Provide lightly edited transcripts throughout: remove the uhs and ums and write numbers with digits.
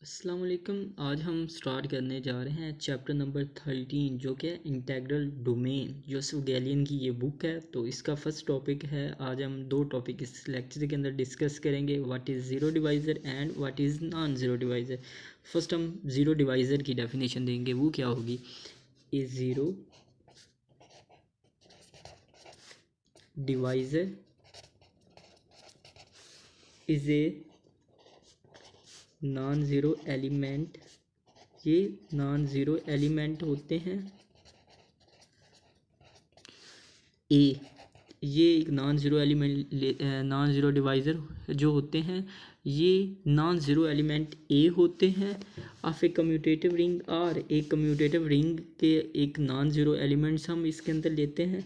अस्सलाम वालेकुम। आज हम स्टार्ट करने जा रहे हैं चैप्टर नंबर 13 जो कि इंटीग्रल डोमेन, जोसेफ गैलियन की ये बुक है। तो इसका फर्स्ट टॉपिक है। आज हम दो टॉपिक इस लेक्चर के अंदर डिस्कस करेंगे, what is zero divisor and what is non zero divisor. First हम ज़ीरो डिवाइज़र की डेफिनेशन देंगे, वो क्या होगी। A zero divisor is a non zero element. ये नॉन ज़ीरो एलिमेंट होते हैं। ए, ये एक non zero element, non zero divisor जो होते हैं ये नॉन ज़ीरो एलिमेंट ए होते हैं ऑफ ए कम्यूटेटिव रिंग। और एक कम्यूटेटिव रिंग के एक नॉन ज़ीरो एलिमेंट्स हम इसके अंदर लेते हैं।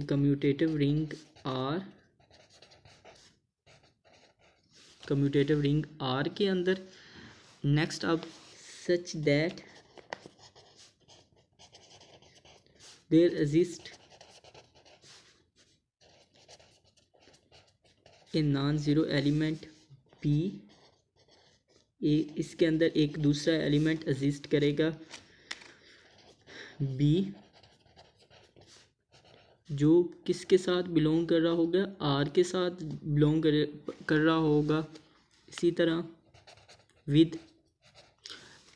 Commutative ring R, commutative ring R के अंदर नेक्स्ट अब such that there exist a non zero element P. इसके अंदर एक दूसरा एलिमेंट एग्जिस्ट करेगा बी, जो किसके साथ बिलोंग कर रहा होगा, आर के साथ बिलोंग कर रहा होगा। इसी तरह विद,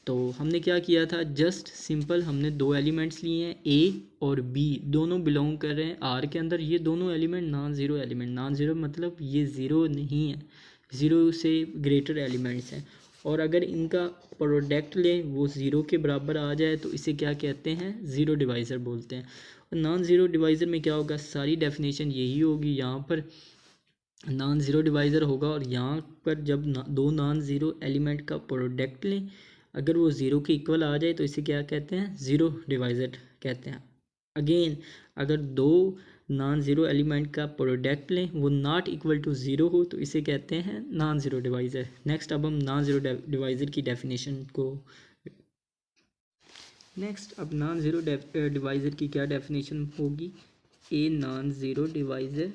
तो हमने क्या किया था, जस्ट सिंपल हमने दो एलिमेंट्स लिए हैं, ए और बी दोनों बिलोंग कर रहे हैं आर के अंदर। ये दोनों element non zero element, non zero मतलब ये ज़ीरो नहीं है, ज़ीरो से ग्रेटर एलिमेंट्स हैं। और अगर इनका प्रोडक्ट लें वो ज़ीरो के बराबर आ जाए तो इसे क्या कहते हैं, ज़ीरो डिवाइज़र बोलते हैं। और नॉन ज़ीरो डिवाइज़र में क्या होगा, सारी डेफिनेशन यही होगी। यहाँ पर नॉन ज़ीरो डिवाइज़र होगा और यहाँ पर जब दो नॉन ज़ीरो एलिमेंट का प्रोडक्ट लें, अगर वो ज़ीरो के इक्वल आ जाए तो इसे क्या कहते हैं, ज़ीरो डिवाइज़र कहते हैं। अगेन अगर दो नॉन ज़ीरो एलिमेंट का प्रोडक्ट लें, वो नॉट इक्वल टू ज़ीरो हो, तो इसे कहते हैं नॉन ज़ीरो डिवाइज़र। नेक्स्ट अब हम नॉन ज़ीरो डिवाइज़र की डेफिनेशन को अब नॉन ज़ीरो डिवाइज़र की क्या डेफिनेशन होगी। ए non zero divisor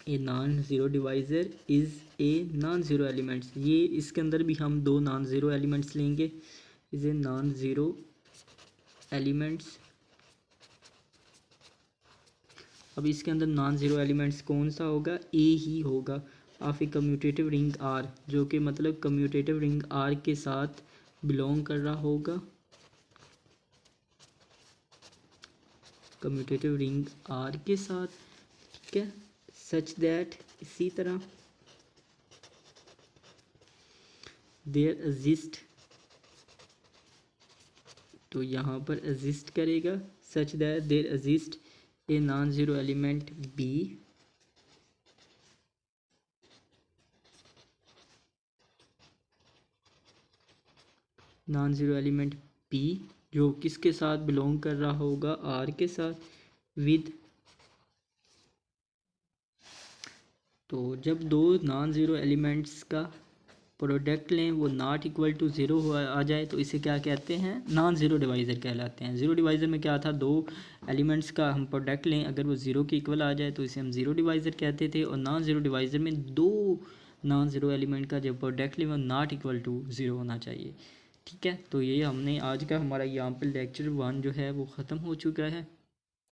A non zero divisor is a non zero elements. ये इसके अंदर भी हम दो नॉन ज़ीरो एलिमेंट्स लेंगे। Is a non zero elements. अब इसके अंदर नॉन ज़ीरो एलिमेंट्स कौन सा होगा, ए ही होगा of a commutative ring R, जो कि मतलब कम्यूटेटिव रिंग आर के साथ बिलोंग कर रहा होगा। कम्यूटेटिव रिंग आर के साथ, ठीक है। सच दैट, इसी तरह देयर एग्जिस्ट, तो यहाँ पर एग्जिस्ट करेगा such that there exist a non zero element B, non zero element P जो किसके साथ बिलोंग कर रहा होगा, आर के साथ। विद, तो जब दो नॉन ज़ीरो एलिमेंट्स का प्रोडक्ट लें वो नॉट इक्वल टू ज़ीरो आ जाए तो इसे क्या कहते हैं, नॉन ज़ीरो डिवाइज़र कहलाते हैं। ज़ीरो डिवाइज़र में क्या था, दो एलिमेंट्स का हम प्रोडक्ट लें, अगर वो ज़ीरो के इक्वल आ जाए तो इसे हम ज़ीरो डिवाइज़र कहते थे। और नॉन ज़ीरो डिवाइज़र में दो नॉन ज़ीरो एलिमेंट का जब प्रोडक्ट लें वो नॉट इक्वल टू ज़ीरो होना चाहिए, ठीक है। तो ये हमने आज का हमारा यहाँ पर लेक्चर 1 जो है वो ख़त्म हो चुका है।